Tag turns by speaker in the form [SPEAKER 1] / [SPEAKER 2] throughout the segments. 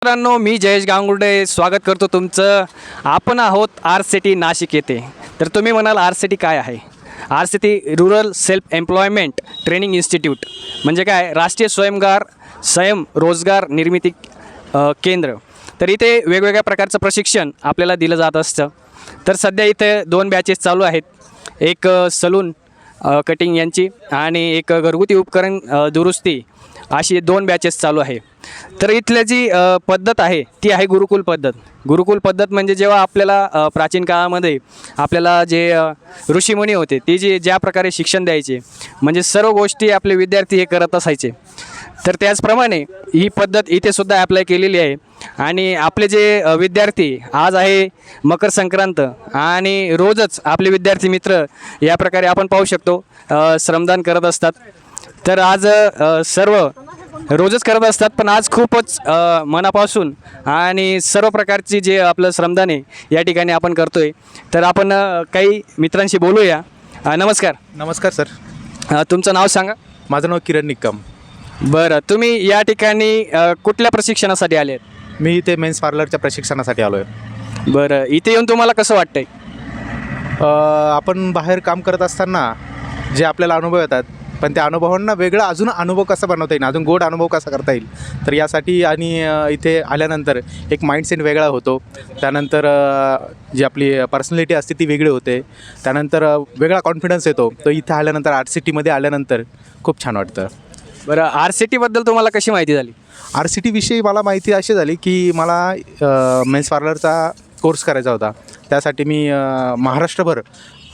[SPEAKER 1] मित्रांनो, मी जयेश गांगुर्डे स्वागत करतो तुमचं. आपण आहोत RCT नाशिक येथे. तर तुम्ही म्हणाल RCT काय आहे? RCT rural self employment training institute म्हणजे काय? राष्ट्रीय स्वयं रोजगार निर्मिती केंद्र. तर इथे वेगवेगळ्या प्रकारचं प्रशिक्षण आपल्याला दिलं जात असतं. तर सध्या इथे 2 बॅचेस चालू आहेत. एक सलून कटिंग यांची आणि एक घरगुती उपकरण दुरुस्ती, अशी 2 बॅचेस चालू आहे. तर इथल्या जी पद्धत आहे ती आहे गुरुकुल पद्धत. गुरुकुल पद्धत म्हणजे जेव्हा आपल्याला प्राचीन काळामध्ये आपल्याला जे ऋषीमुनी होते ते ज्या प्रकारे शिक्षण द्यायचे, म्हणजे सर्व गोष्टी आपले विद्यार्थी हे करत असायचे. तर त्याचप्रमाणे ही पद्धत इथे सुद्धा अप्लाय केलेली आहे. आणि आपले जे विद्यार्थी, आज आहे मकर संक्रांत आणि रोजच आपले विद्यार्थी मित्र या प्रकारे आपण पाहू शकतो श्रमदान करत असतात. तर आज सर्व रोजच करत असतात, पण आज खूपच मनापासून आणि सर्व प्रकारची जे आपलं श्रमदान आहे या ठिकाणी आपण करतो आहे. तर आपण काही मित्रांशी बोलूया. नमस्कार.
[SPEAKER 2] नमस्कार सर.
[SPEAKER 1] तुमचं नाव सांगा.
[SPEAKER 2] माझं नाव किरण निक्कम.
[SPEAKER 1] बरं, तुम्ही या ठिकाणी कुठल्या प्रशिक्षणासाठी आले आहेत?
[SPEAKER 2] मी इथे मेन्स पार्लरच्या प्रशिक्षणासाठी आलो आहे.
[SPEAKER 1] बरं, इथे येऊन तुम्हाला कसं वाटतंय?
[SPEAKER 2] आपण बाहेर काम करत असताना जे आपल्याला अनुभव येतात, पण त्या अनुभवांना वेगळा अजून अनुभव कसा बनवता येईल, अजून गोड अनुभव कसा करता येईल, तर यासाठी आणि इथे आल्यानंतर एक माइंडसेट वेगळा होतो. त्यानंतर जी आपली पर्सनॅलिटी असते ती वेगळी होते. त्यानंतर वेगळा कॉन्फिडन्स येतो. तो इथे आल्यानंतर RCTमध्ये आल्यानंतर खूप छान वाटतं.
[SPEAKER 1] बरं, RCTबद्दल तुम्हाला कशी माहिती झाली?
[SPEAKER 2] RCTविषयी मला माहिती अशी झाली की मला मेन्स पार्लरचा कोर्स करायचा होता. त्यासाठी मी महाराष्ट्रभर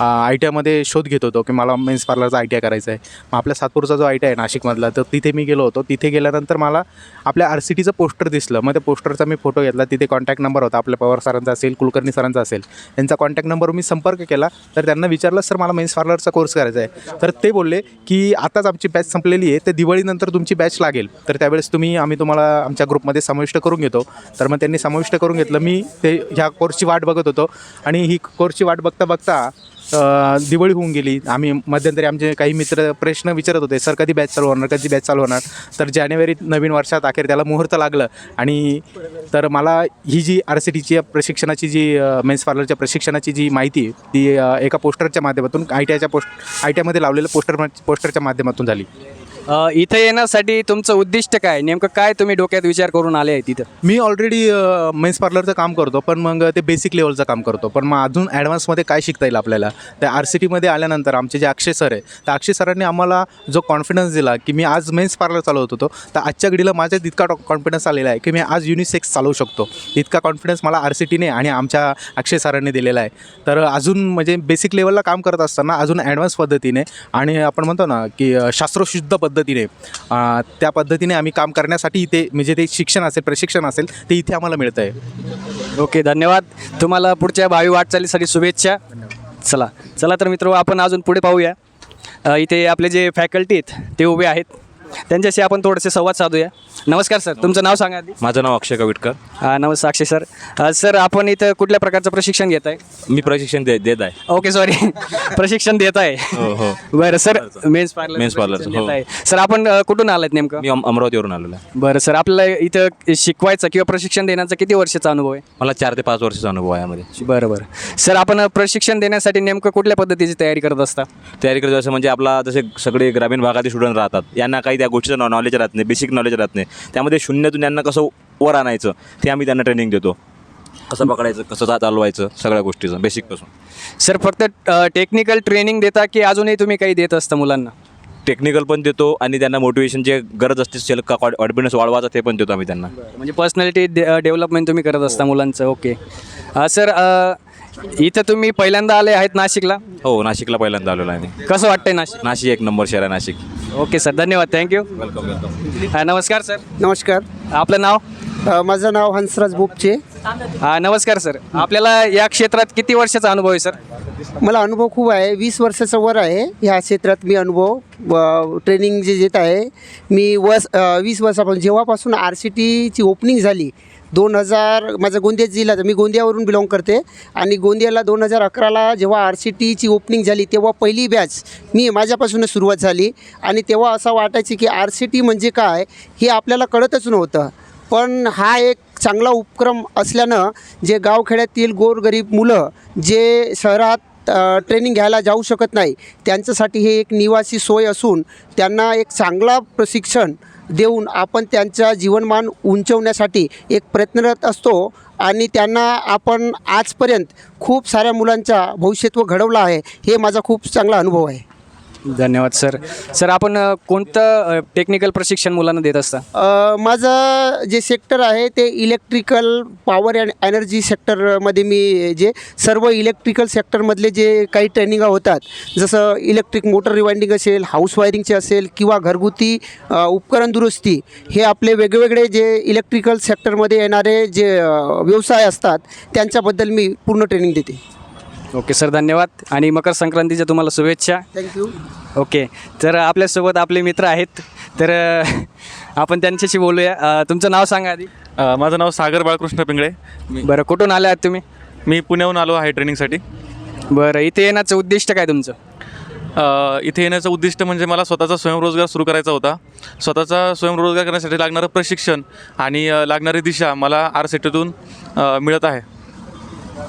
[SPEAKER 2] ITIमध्ये शोध घेत होतो की मला मेन्स पार्लरचा ITI करायचा आहे. मग आपल्या सातपूरचा जो ITI आहे नाशिकमधला, तर तिथे मी गेलो होतो. तिथे गेल्यानंतर मला आपल्या RCTचं पोस्टर दिसलं. मग त्या पोस्टरचा मी फोटो घेतला. तिथे कॉन्टॅक्ट नंबर होता, आपल्या पवार सरांचा असेल, कुलकर्णी सरांचा असेल, त्यांचा कॉन्टॅक्ट नंबरवर मी संपर्क केला. तर त्यांना विचारलं, सर मला मेन्स पार्लरचा कोर्स करायचा आहे. तर ते बोलले की आताच आमची बॅच संपलेली आहे, तर दिवाळीनंतर तुमची बॅच लागेल, तर त्यावेळेस आम्ही तुम्हाला आमच्या ग्रुपमध्ये समाविष्ट करून घेतो. तर मग त्यांनी समाविष्ट करून घेतलं. मी ह्या कोर्सची वाट बघत होतो आणि ही कोर्सची वाट बघता बघता दिवाळी होऊन गेली. आम्ही मध्यंतरी आमचे काही मित्र प्रश्न विचारत होते, सर कधी बॅच चालू होणार, कधी बॅच चालू होणार. तर जानेवारी नवीन वर्षात अखेर त्याला मुहूर्त लागलं. आणि तर मला ही जी RCTची प्रशिक्षणाची जी मेन्स पार्लरच्या प्रशिक्षणाची जी माहिती ती एका पोस्टरच्या माध्यमातून ITIमध्ये लावलेलं पोस्टरच्या माध्यमातून झाली.
[SPEAKER 1] इथे येण्यासाठी तुमचं उद्दिष्ट काय? नेमकं काय तुम्ही डोक्यात विचार करून आले आहे तिथं?
[SPEAKER 2] मी ऑलरेडी मेन्स पार्लरचं काम करतो, पण मग ते बेसिक लेवलचं काम करतो. पण मग अजून ॲडव्हान्समध्ये काय शिकता येईल आपल्याला, त्या RCTमध्ये आल्यानंतर आमचे जे अक्षय सर आहे, त्या अक्षय सरांनी आम्हाला जो कॉन्फिडन्स दिला की मी आज मेन्स पार्लर चालवत होतो, तर आजच्या घडीला माझ्यात इतका कॉन्फिडन्स आलेला आहे की मी आज युनिसेक्स चालवू शकतो. इतका कॉन्फिडन्स मला RCTने आणि आमच्या अक्षय सरांनी दिलेला आहे. तर अजून म्हणजे बेसिक लेवलला काम करत असताना अजून ॲडव्हान्स पद्धतीने आणि आपण म्हणतो ना की शास्त्रशुद्ध पद्धतीने, त्या पद्धतीने आम्ही काम करण्यासाठी इथे म्हणजे ते शिक्षण असेल, प्रशिक्षण असेल, ते इथे आम्हाला मिळतं आहे.
[SPEAKER 1] ओके, धन्यवाद. तुम्हाला पुढच्या भावी वाटचालीसाठी शुभेच्छा. चला तर मित्र, आपण अजून पुढे पाहूया. इथे आपले जे फॅकल्टी आहेत ते उभे आहेत, त्यांच्याशी आपण थोडेसे संवाद साधूया. नमस्कार सर, तुमचं नाव सांगा आधी.
[SPEAKER 3] माझं नाव अक्षय कविटकर.
[SPEAKER 1] नमस्कार अक्षय सर. सर, आपण इथं कुठल्या प्रकारचं प्रशिक्षण घेत आहे?
[SPEAKER 3] मी प्रशिक्षण देत आहे.
[SPEAKER 1] ओके, सॉरी, प्रशिक्षण देत आहे.
[SPEAKER 3] हो.
[SPEAKER 1] बरं सर, मेन्स पार्लर
[SPEAKER 3] हो.
[SPEAKER 1] आहे. सर, आपण कुठून आलात नेमकं?
[SPEAKER 3] मी अमरावतीवरून आलेलो आहे.
[SPEAKER 1] बरं सर, आपल्याला इथं शिकवायचं किंवा प्रशिक्षण देण्याचा किती वर्षाचा अनुभव आहे?
[SPEAKER 3] मला 4 ते 5 वर्षाचा अनुभव आहे यामध्ये.
[SPEAKER 1] बरं. सर, आपण प्रशिक्षण देण्यासाठी नेमकं कुठल्या पद्धतीची तयारी करत असता?
[SPEAKER 3] तयारी करतो असं म्हणजे आपला जसे सगळे ग्रामीण भागातील स्टुडंट राहतात, यांना काही त्या गोष्टीचं नॉलेज राहत नाही, बेसिक नॉलेज राहत नाही. त्यामध्ये शून्यातून यांना कसं वर आणायचं ते आम्ही त्यांना ट्रेनिंग देतो. कसं पकडायचं, कसं चालवायचं, सगळ्या गोष्टीचं बेसिकपासून.
[SPEAKER 1] सर, फक्त टेक्निकल ट्रेनिंग देता की अजूनही तुम्ही काही देत असता मुलांना?
[SPEAKER 3] टेक्निकल पण देतो आणि त्यांना मोटिवेशन जे गरज असते, सेल्फ कॉन्फिडन्स वाढवायचा ते पण देतो आम्ही त्यांना.
[SPEAKER 1] म्हणजे पर्सनॅलिटी डेव्हलपमेंट तुम्ही करत असता मुलांचं. ओके सर, इथं तुम्ही पहिल्यांदा आले आहेत नाशिकला?
[SPEAKER 3] हो, नाशिकला पहिल्यांदा आलेलो आहे.
[SPEAKER 1] कसं वाटतंय नाशिक?
[SPEAKER 3] नाशिक एक नंबर शहर आहे नाशिक.
[SPEAKER 1] ओके सर, धन्यवाद, थँक्यू.
[SPEAKER 3] वेलकम.
[SPEAKER 1] नमस्कार सर.
[SPEAKER 4] नमस्कार.
[SPEAKER 1] आपलं नाव?
[SPEAKER 4] माझं नाव हंसराज बोपचे.
[SPEAKER 1] नमस्कार सर. आपल्याला या क्षेत्रात किती वर्षाचा अनुभव आहे सर?
[SPEAKER 4] मला अनुभव खूप आहे. 20 वर्षाचा वर आहे ह्या क्षेत्रात. मी ट्रेनिंग जे देत आहे मी 20 वर्षापासून, जेव्हापासून RCTची ओपनिंग झाली 2000, माझा गोंदिया जिल्हा, मी गोंदियावरून बिलॉंग करते. आणि गोंदियाला 2011ला जेव्हा RCTची ओपनिंग झाली तेव्हा पहिली बॅच माझ्यापासूनच सुरुवात झाली. आणि तेव्हा असं वाटायचं की RCT म्हणजे काय हे आपल्याला कळतच नव्हतं. पण हा एक चांगला उपक्रम असल्यानं जे गावखेड्यातील गोरगरीब मुलं जे शहरात ट्रेनिंग घ्यायला जाऊ शकत नाही त्यांच्यासाठी हे एक निवासी सोय असून त्यांना एक चांगला प्रशिक्षण देऊन आपण त्यांचा जीवनमान उंचवण्यासाठी एक प्रयत्नरत असतो आणि त्यांना आपण आजपर्यंत खूप साऱ्या मुलांचा भविष्यत्व घडवलं आहे. हे माझा खूप चांगला अनुभव आहे.
[SPEAKER 1] धन्यवाद सर. सर आपण कोणतं टेक्निकल प्रशिक्षण मुलांना देत असता?
[SPEAKER 4] माझं जे सेक्टर आहे ते इलेक्ट्रिकल पॉवर अँड एनर्जी सेक्टरमध्ये मी जे सर्व इलेक्ट्रिकल सेक्टरमधले जे काही ट्रेनिंग होतात जसं इलेक्ट्रिक मोटर रिवाइंडिंग असेल, हाऊस वायरिंगचे असेल किंवा घरगुती उपकरण दुरुस्ती हे आपले वेगवेगळे जे इलेक्ट्रिकल सेक्टरमध्ये येणारे जे व्यवसाय असतात त्यांच्याबद्दल मी पूर्ण ट्रेनिंग देते.
[SPEAKER 1] ओके सर, धन्यवाद आणि मकर संक्रांतीच्या तुम्हाला शुभेच्छा.
[SPEAKER 4] थँक्यू.
[SPEAKER 1] ओके, तर आपल्यासोबत आपले मित्र आहेत, तर आपण त्यांच्याशी बोलूया. तुमचं नाव सांगा आधी.
[SPEAKER 5] माझं नाव सागर बाळकृष्ण पिंगळे.
[SPEAKER 1] बरं, कुठून आले आहात तुम्ही?
[SPEAKER 5] मी पुण्याहून आलो आहे ट्रेनिंगसाठी.
[SPEAKER 1] बरं, इथे येण्याचं उद्दिष्ट काय तुमचं?
[SPEAKER 5] इथे येण्याचं उद्दिष्ट म्हणजे मला स्वतःचा स्वयंरोजगार सुरू करायचा होता. स्वतःचा स्वयंरोजगार करण्यासाठी लागणारं प्रशिक्षण आणि लागणारी दिशा मला RCTतून मिळत आहे.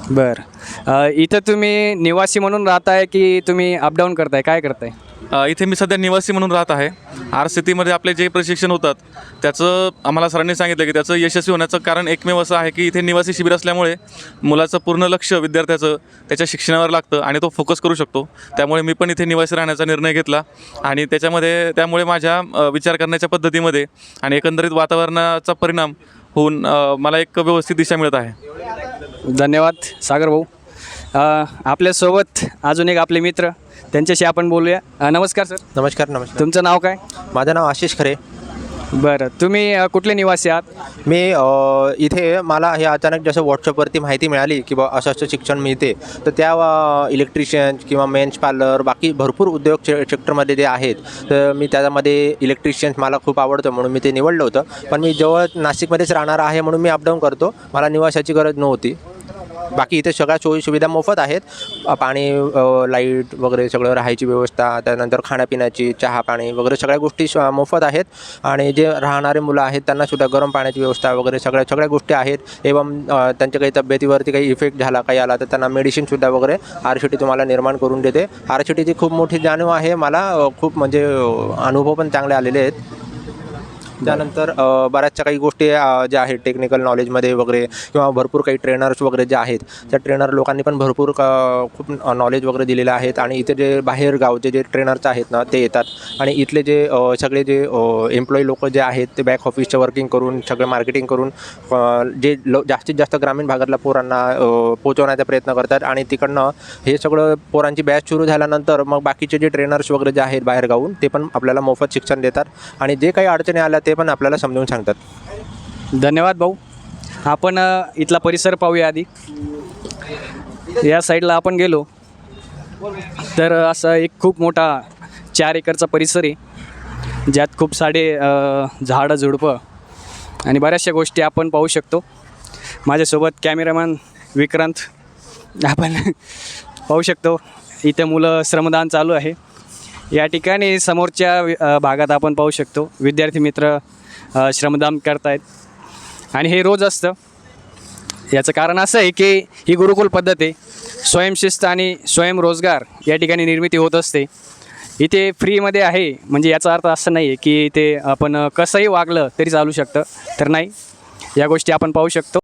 [SPEAKER 1] बरं, इथं तुम्ही निवासी म्हणून राहताय की तुम्ही अपडाऊन करताय, काय करताय?
[SPEAKER 5] इथे मी सध्या निवासी म्हणून राहत आहे. RCTमध्ये आपले जे प्रशिक्षण होतात त्याचं आम्हाला सरांनी सांगितलं की त्याचं यशस्वी होण्याचं कारण एकमेव असं आहे की इथे निवासी शिबिर असल्यामुळे मुलाचं पूर्ण लक्ष विद्यार्थ्याचं त्याच्या शिक्षणावर लागतं आणि तो फोकस करू शकतो. त्यामुळे मी पण इथे निवासी राहण्याचा निर्णय घेतला आणि त्यामुळे माझ्या विचार करण्याच्या पद्धतीमध्ये आणि एकंदरीत वातावरणाचा परिणाम होऊन मला एक व्यवस्थित दिशा मिळत आहे.
[SPEAKER 1] धन्यवाद सागर भाऊ. आपल्यासोबत अजून एक आपले मित्र, त्यांच्याशी आपण बोलूया. नमस्कार सर.
[SPEAKER 6] नमस्कार.
[SPEAKER 1] तुमचं नाव काय?
[SPEAKER 6] माझं नाव आशिष खरे.
[SPEAKER 1] बरं, तुम्ही कुठले निवासी आहात?
[SPEAKER 6] मी इथे मला हे अचानक जसं व्हॉट्सअपवरती माहिती मिळाली की बा असं शिक्षण मिळते, तर त्या इलेक्ट्रिशियन किंवा मेन्स पार्लर बाकी भरपूर उद्योग सेक्टरमध्ये जे आहेत, तर मी त्याच्यामध्ये इलेक्ट्रिशियन्स मला खूप आवडतं म्हणून मी ते निवडलं होतं. पण मी जवळ नाशिकमध्येच राहणार आहे म्हणून मी अपडाऊन करतो. मला निवासाची गरज नव्हती. बाकी इथे सगळ्या सोयीसुविधा मोफत आहेत. पाणी, लाईट वगैरे सगळं, राहायची व्यवस्था, त्यानंतर खाण्यापिण्याची, चहा पाणी वगैरे सगळ्या गोष्टी मोफत आहेत. आणि जे राहणारे मुलं आहेत त्यांनासुद्धा गरम पाण्याची व्यवस्था वगैरे सगळ्या गोष्टी आहेत. एवं त्यांच्या काही तब्येतीवरती काही इफेक्ट झाला, काही आला तर त्यांना मेडिसिनसुद्धा वगैरे RCT तुम्हाला निर्माण करून देते. RCTची खूप मोठी जाणीव आहे मला. खूप म्हणजे अनुभव पण चांगले आलेले आहेत. त्यानंतर बऱ्याचशा काही गोष्टी ज्या आहेत टेक्निकल नॉलेजमध्ये वगैरे किंवा भरपूर काही ट्रेनर्स वगैरे जे आहेत त्या ट्रेनर लोकांनी पण भरपूर खूप नॉलेज वगैरे दिलेले आहेत. आणि इथे जे बाहेर गावचे जे ट्रेनर्स आहेत ना ते येतात आणि इथले जे सगळे जे एम्प्लॉई लोक जे आहेत ते बॅक ऑफिसचं वर्किंग करून सगळं मार्केटिंग करून जे जास्तीत जास्त ग्रामीण भागातल्या पोरांना पोहोचवण्याचा प्रयत्न करतात. आणि तिकडनं हे सगळं पोरांची बॅच सुरू झाल्यानंतर मग बाकीचे जे ट्रेनर्स वगैरे जे आहेत बाहेर गावून ते पण आपल्याला मोफत शिक्षण देतात आणि जे काही अडचणी आल्या ते पण आपल्याला समजून सांगतात.
[SPEAKER 1] धन्यवाद भाऊ. आपण इथला परिसर पाहूया आधी. या साईडला आपण गेलो तर असा एक खूप मोठा 4 एकरचा परिसर आहे, ज्यात खूप सारे झाडं झुडपं आणि बऱ्याचशा गोष्टी आपण पाहू शकतो. माझ्यासोबत कॅमेरामॅन विक्रांत. आपण पाहू शकतो इथे मुलं श्रमदान चालू आहे. या ठिकाणी समोरच्या भागात आपण पाहू शकतो विद्यार्थी मित्र श्रमदान करतायत आणि हे रोज असतं. याचं कारण असं आहे की ही गुरुकुल पद्धत आहे. स्वयंशिस्त आणि स्वयंरोजगार या ठिकाणी निर्मिती होत असते. इथे फ्रीमध्ये आहे म्हणजे याचा अर्थ असं नाही आहे की इथे आपण कसंही वागलं तरी चालू शकतं, तर नाही. या गोष्टी आपण पाहू शकतो.